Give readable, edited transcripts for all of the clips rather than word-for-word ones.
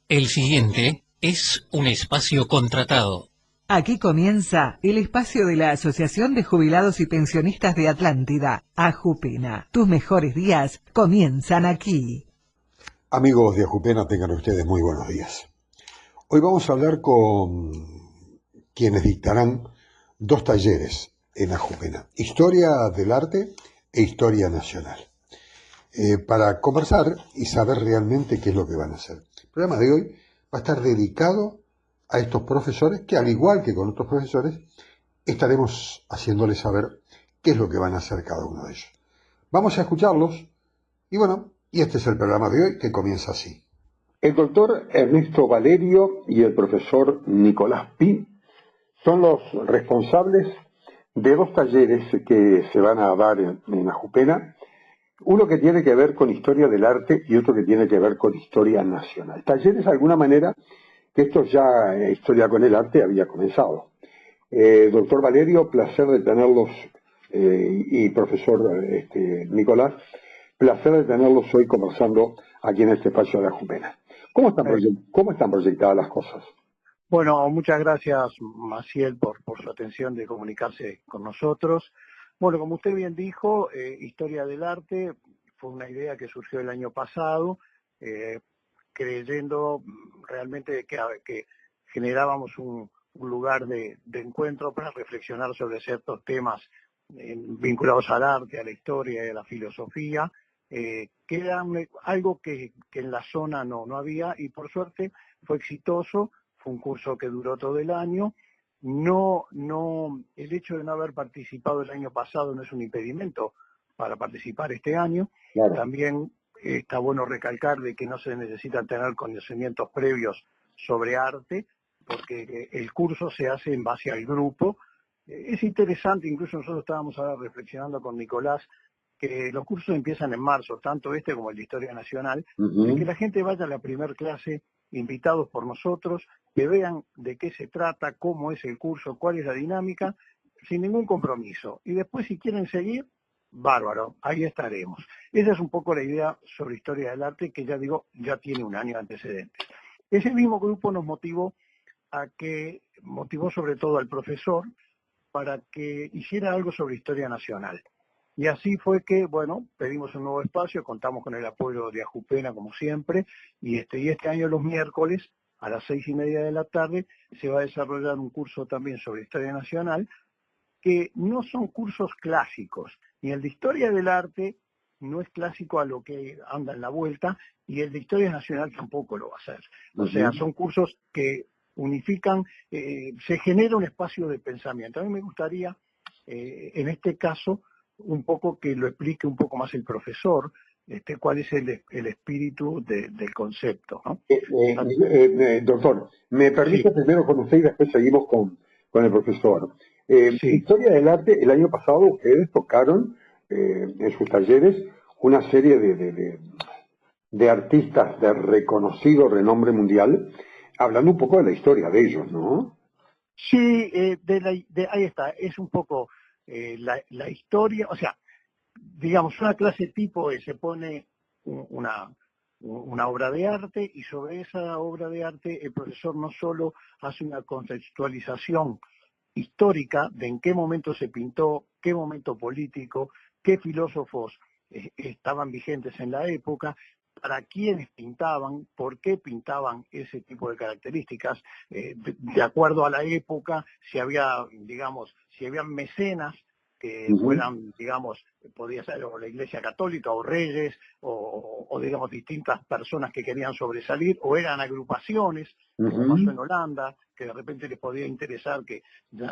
El siguiente es un espacio contratado. Aquí comienza el espacio de la Asociación de Jubilados y Pensionistas de Atlántida, AJUPENA. Tus mejores días comienzan aquí. Amigos de Ajupena, tengan ustedes muy buenos días. Hoy vamos a hablar con quienes dictarán dos talleres en Ajupena, Historia del Arte e Historia Nacional, para conversar y saber realmente qué es lo que van a hacer. El programa de hoy va a estar dedicado a estos profesores que, al igual que con otros profesores, estaremos haciéndoles saber qué es lo que van a hacer cada uno de ellos. Vamos a escucharlos y este es el programa de hoy que comienza así. El doctor Ernesto Valerio y el profesor Nicolás Pi son los responsables de dos talleres que se van a dar en Ajupena, uno que tiene que ver con historia del arte y otro que tiene que ver con historia nacional. Talleres, de alguna manera, que esto ya, historia con el arte, había comenzado. Doctor Valerio, placer de tenerlos, y profesor Nicolás, placer de tenerlos hoy conversando aquí en este espacio de Ajupena. ¿Cómo están proyectadas las cosas? Bueno, muchas gracias, Maciel, por su atención de comunicarse con nosotros. Bueno, como usted bien dijo, Historia del Arte fue una idea que surgió el año pasado, creyendo realmente que generábamos un lugar de encuentro para reflexionar sobre ciertos temas vinculados al arte, a la historia y a la filosofía, que era algo que en la zona no había, y por suerte fue exitoso. Fue un curso que duró todo el año. El hecho de no haber participado el año pasado no es un impedimento para participar este año. Claro. También está bueno recalcar de que no se necesitan tener conocimientos previos sobre arte, porque el curso se hace en base al grupo. Es interesante, incluso nosotros estábamos ahora reflexionando con Nicolás, que los cursos empiezan en marzo, tanto este como el de Historia Nacional, de que la gente vaya a la primer clase invitados por nosotros, que vean de qué se trata, cómo es el curso, cuál es la dinámica, sin ningún compromiso. Y después, si quieren seguir, bárbaro, ahí estaremos. Esa es un poco la idea sobre Historia del Arte, que ya digo, ya tiene un año de antecedentes. Ese mismo grupo nos motivó sobre todo al profesor, para que hiciera algo sobre Historia Nacional. Y así fue que, bueno, pedimos un nuevo espacio, contamos con el apoyo de Ajupena, como siempre, y este año los miércoles, a las 6:30 de la tarde, se va a desarrollar un curso también sobre Historia Nacional, que no son cursos clásicos, ni el de Historia del Arte no es clásico a lo que anda en la vuelta, y el de Historia Nacional tampoco lo va a hacer. O sea, son cursos que unifican, se genera un espacio de pensamiento. A mí me gustaría, en este caso, un poco que lo explique un poco más el profesor, cuál es el espíritu del concepto, ¿no? Doctor, me permite Sí. primero con usted y después seguimos con el profesor. Sí. Historia del arte, el año pasado ustedes tocaron en sus talleres una serie de artistas de reconocido renombre mundial, hablando un poco de la historia de ellos, ¿no? Sí, ahí está, es un poco la historia, o sea, digamos, una clase tipo se pone una obra de arte, y sobre esa obra de arte el profesor no solo hace una contextualización histórica de en qué momento se pintó, qué momento político, qué filósofos estaban vigentes en la época, para quiénes pintaban, por qué pintaban ese tipo de características, de acuerdo a la época, si había, digamos, si habían mecenas que fueran, digamos, podía ser o la Iglesia Católica o reyes o digamos distintas personas que querían sobresalir, o eran agrupaciones, como pasó en Holanda, que de repente les podía interesar que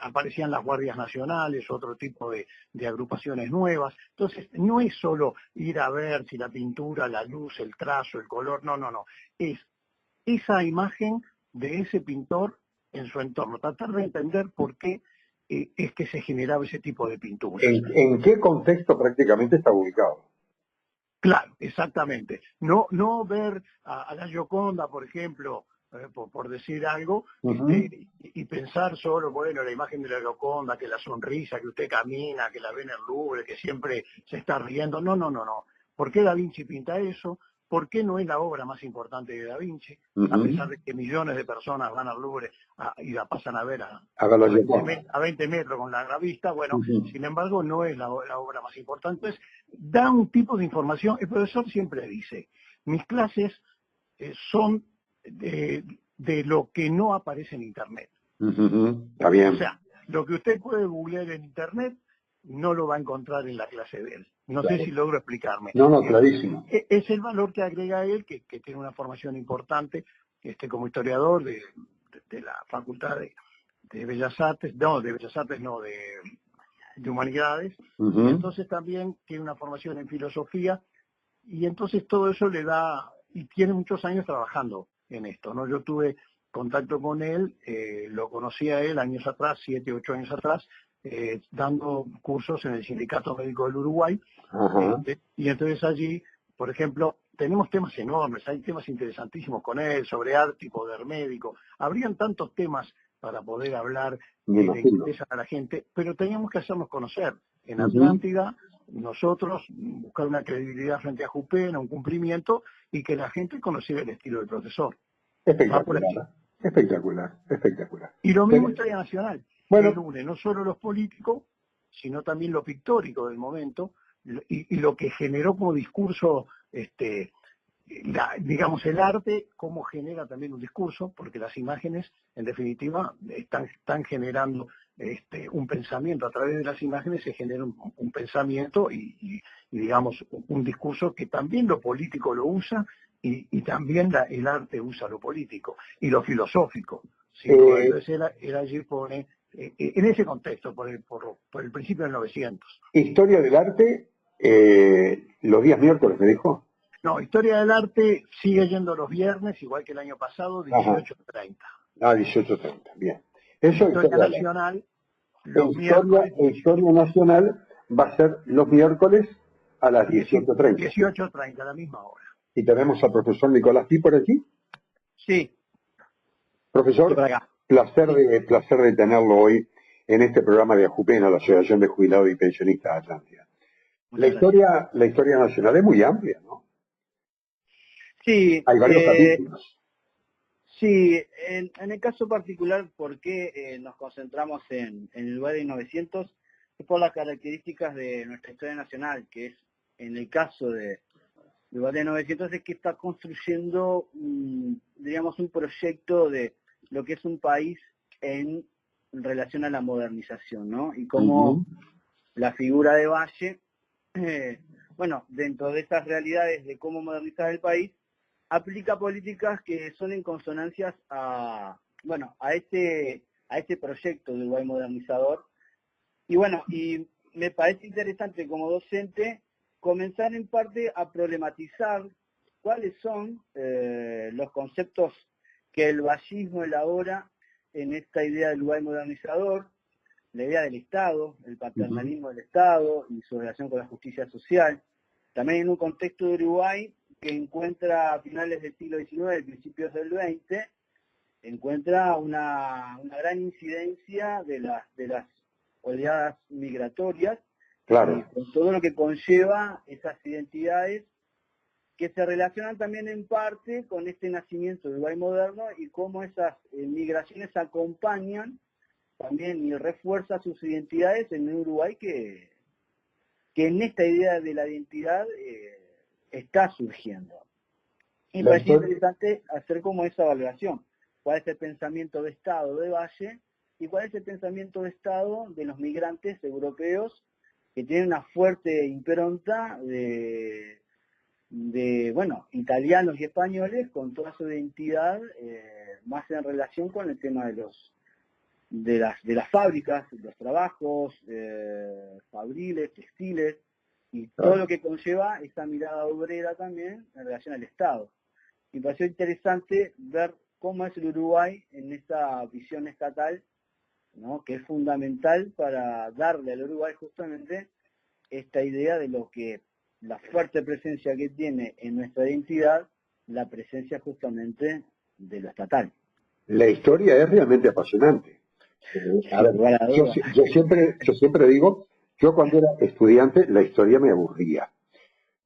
aparecían las guardias nacionales, otro tipo de agrupaciones nuevas. Entonces, no es solo ir a ver si la pintura, la luz, el trazo, el color, no. Es esa imagen de ese pintor en su entorno, tratar de entender por qué es que se generaba ese tipo de pinturas. ¿En qué contexto prácticamente está ubicado? Claro, exactamente. No ver a la Gioconda, por ejemplo, por decir algo, y pensar solo, bueno, la imagen de la Gioconda, que la sonrisa, que usted camina, que la ve en el Louvre, que siempre se está riendo. No. ¿Por qué Da Vinci pinta eso? ¿Por qué no es la obra más importante de Da Vinci? A pesar de que millones de personas van al Louvre y la pasan a ver a 20 metros con la vista, bueno, sin embargo no es la obra más importante. Entonces, da un tipo de información. El profesor siempre dice, mis clases son de lo que no aparece en Internet. Está bien. O sea, lo que usted puede googlear en Internet no lo va a encontrar en la clase de él. No sé si logro explicarme. No, clarísimo. Es el valor que agrega él, que tiene una formación importante como historiador de la Facultad de Bellas Artes, de Humanidades, y entonces también tiene una formación en filosofía, y entonces todo eso le da, y tiene muchos años trabajando en esto, ¿no? Yo tuve contacto con él, lo conocí a él años atrás, 7, 8 años atrás, dando cursos en el Sindicato Médico del Uruguay, y entonces allí, por ejemplo, tenemos temas enormes, hay temas interesantísimos con él, sobre arte y poder médico, habrían tantos temas para poder hablar de que interesan a la gente, pero teníamos que hacernos conocer. En Atlántida, nosotros, buscar una credibilidad frente a Jupena, un cumplimiento, y que la gente conociera el estilo del profesor. Espectacular. Y lo mismo Historia Nacional, que une no solo los políticos, sino también lo pictórico del momento, y lo que generó como discurso, digamos, el arte, cómo genera también un discurso, porque las imágenes, en definitiva, están generando un pensamiento. A través de las imágenes se genera un pensamiento y, digamos, un discurso que también lo político lo usa y también el arte usa lo político y lo filosófico. ¿Sí? Entonces él allí pone, en ese contexto, por el principio del 900. Historia del arte, los días miércoles, me dijo. No, Historia del Arte sigue yendo los viernes, igual que el año pasado, 18:30. 18:30, bien. Eso Historia Nacional, los miércoles. Historia Nacional va a ser los miércoles a las 18:30. 18:30, a la misma hora. ¿Y tenemos al profesor Nicolás Pi por aquí? Sí. Profesor, placer de tenerlo hoy en este programa de AJUPENA, la Asociación de Jubilados y Pensionistas de Atlántida. La historia nacional es muy amplia, ¿no? Sí, hay varios capítulos. Sí, en el caso particular, ¿por qué nos concentramos en el lugar de 900? Es por las características de nuestra historia nacional, que es, en el caso de lugar de 900, es que está construyendo, diríamos, un proyecto de lo que es un país en relación a la modernización, ¿no? Y cómo la figura de Valle, bueno, dentro de esas realidades de cómo modernizar el país, aplica políticas que son en consonancias a este proyecto de Uruguay modernizador. Y bueno, y me parece interesante como docente comenzar en parte a problematizar cuáles son los conceptos que el vallismo elabora en esta idea del Uruguay modernizador, la idea del Estado, el paternalismo del Estado y su relación con la justicia social. También en un contexto de Uruguay que encuentra a finales del siglo XIX, principios del XX, encuentra una gran incidencia de las oleadas migratorias, claro, y con todo lo que conlleva esas identidades que se relacionan también en parte con este nacimiento del Uruguay moderno y cómo esas migraciones acompañan también y refuerzan sus identidades en un Uruguay que en esta idea de la identidad está surgiendo. Y me parece interesante hacer como esa valoración. ¿Cuál es el pensamiento de Estado de Valle y cuál es el pensamiento de Estado de los migrantes europeos que tienen una fuerte impronta de italianos y españoles con toda su identidad más en relación con el tema de las fábricas, los trabajos fabriles, textiles, y todo lo que conlleva esa mirada obrera también en relación al Estado. Me pareció interesante ver cómo es el Uruguay en esta visión estatal, ¿no? Que es fundamental para darle al Uruguay justamente esta idea de lo que la fuerte presencia que tiene en nuestra identidad, la presencia justamente de lo estatal. La historia es realmente apasionante. A ver, yo siempre digo, yo cuando era estudiante la historia me aburría.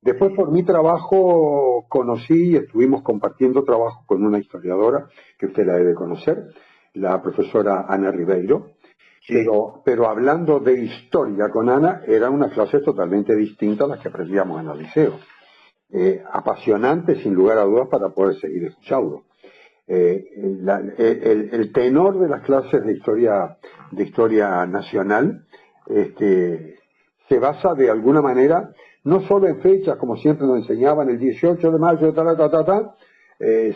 Después por mi trabajo conocí y estuvimos compartiendo trabajo con una historiadora que usted la debe conocer, la profesora Ana Ribeiro. Sí. Pero hablando de historia con Ana, eran unas clases totalmente distintas a las que aprendíamos en el liceo. Apasionante, sin lugar a dudas, para poder seguir escuchando. El tenor de las clases de historia nacional se basa de alguna manera, no solo en fechas, como siempre nos enseñaban, el 18 de mayo,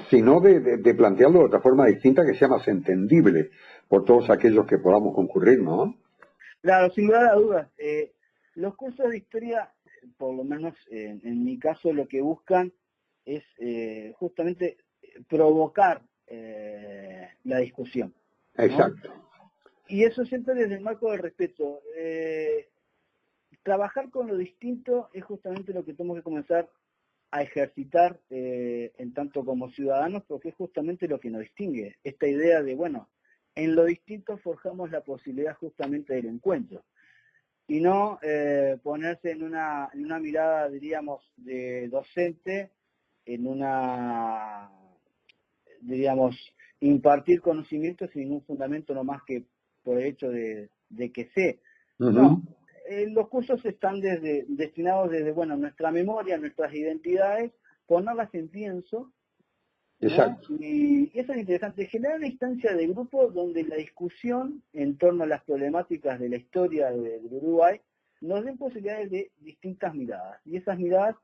sino de plantearlo de otra forma distinta que sea más entendible por todos aquellos que podamos concurrir, ¿no? Claro, sin lugar a dudas. Los cursos de historia, por lo menos en mi caso, lo que buscan es justamente provocar la discusión, ¿no? Exacto. Y eso siempre desde el marco del respeto. Trabajar con lo distinto es justamente lo que tenemos que comenzar a ejercitar en tanto como ciudadanos, porque es justamente lo que nos distingue. Esta idea de, bueno, en lo distinto forjamos la posibilidad justamente del encuentro. Y no ponerse en una mirada, diríamos, de docente, en una, diríamos, impartir conocimientos sin un fundamento no más que por el hecho de que sé. No, los cursos están destinados desde, bueno, nuestra memoria, nuestras identidades, ponerlas en pienso, ¿no? Exacto. Y eso es interesante, generar una instancia de grupo donde la discusión en torno a las problemáticas de la historia del Uruguay nos den posibilidades de distintas miradas. Y esas miradas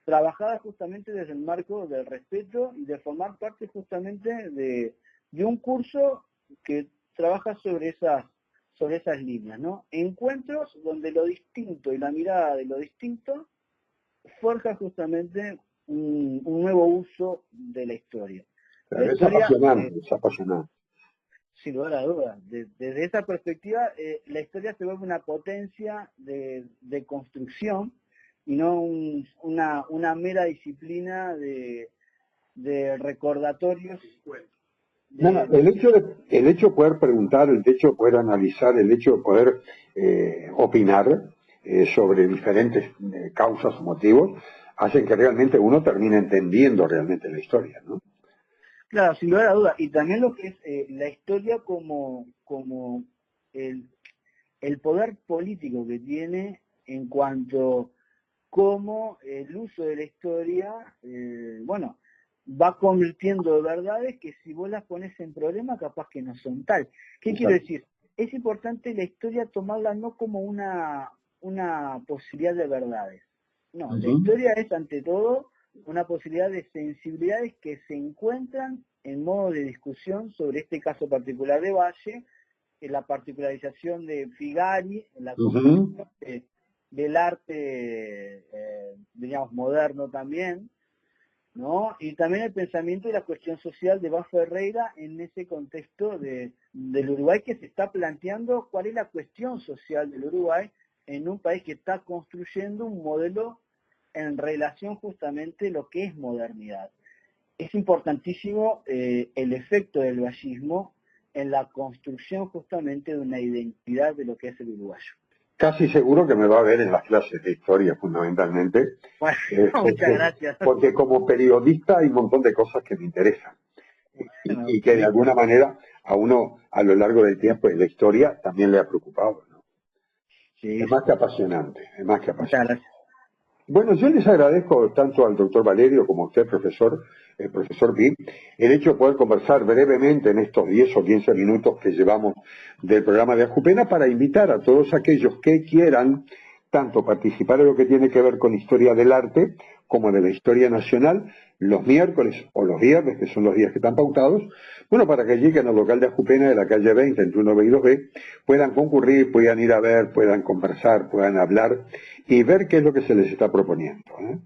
trabajadas justamente desde el marco del respeto y de formar parte justamente de un curso que trabaja sobre esas líneas, ¿no? Encuentros donde lo distinto y la mirada de lo distinto forja justamente un nuevo uso de la historia. Claro, La es historia, apasionante, es apasionante. sin lugar a dudas, desde esa perspectiva, la historia se vuelve una potencia de construcción y no una mera disciplina de recordatorios. No, el hecho de poder preguntar, el hecho de poder analizar, el hecho de poder opinar sobre diferentes causas o motivos, hacen que realmente uno termine entendiendo realmente la historia, ¿no? Claro, sin lugar a dudas. Y también lo que es la historia como el poder político que tiene en cuanto cómo el uso de la historia, bueno, va convirtiendo verdades que si vos las pones en problema, capaz que no son tal. ¿Qué quiero decir? Es importante la historia tomarla no como una posibilidad de verdades. No, la historia es ante todo una posibilidad de sensibilidades que se encuentran en modo de discusión sobre este caso particular de Valle, en la particularización de Figari, en la construcción del arte, digamos, moderno también, ¿no? Y también el pensamiento y la cuestión social de Bas Ferreira en ese contexto del Uruguay que se está planteando cuál es la cuestión social del Uruguay en un país que está construyendo un modelo en relación justamente a lo que es modernidad. Es importantísimo el efecto del vallismo en la construcción justamente de una identidad de lo que es el uruguayo. Casi seguro que me va a ver en las clases de historia fundamentalmente. Bueno, muchas gracias. Porque como periodista hay un montón de cosas que me interesan. Y que de alguna manera a uno a lo largo del tiempo en la historia también le ha preocupado, ¿no? Sí, es más que apasionante, es más que muchas apasionante. gracias. Bueno, yo les agradezco tanto al doctor Valerio como a usted, profesor Pi, el hecho de poder conversar brevemente en estos 10 o 15 minutos que llevamos del programa de Ajupena para invitar a todos aquellos que quieran tanto participar en lo que tiene que ver con historia del arte como de la historia nacional los miércoles o los viernes, que son los días que están pautados, bueno, para que lleguen al local de Ajupena de la calle 20, entre 1B y 2B, puedan concurrir, puedan ir a ver, puedan conversar, puedan hablar y ver qué es lo que se les está proponiendo, ¿eh?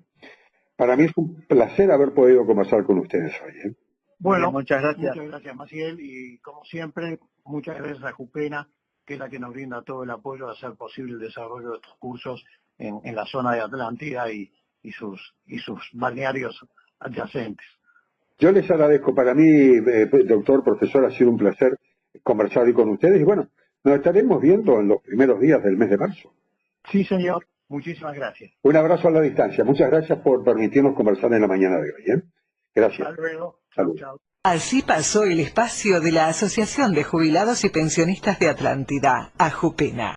Para mí es un placer haber podido conversar con ustedes hoy, ¿eh? Bueno, muchas gracias. Muchas gracias, Maciel, y como siempre, muchas gracias a Ajupena, que es la que nos brinda todo el apoyo a hacer posible el desarrollo de estos cursos en la zona de Atlántida y sus balnearios adyacentes. Yo les agradezco. Para mí, doctor, profesor, ha sido un placer conversar hoy con ustedes y bueno, nos estaremos viendo en los primeros días del mes de marzo. Sí, señor. Muchísimas gracias. Un abrazo a la distancia. Muchas gracias por permitirnos conversar en la mañana de hoy. Gracias. Hasta luego. Salud. Chao. Así pasó el espacio de la Asociación de Jubilados y Pensionistas de Atlántida, AJUPENA.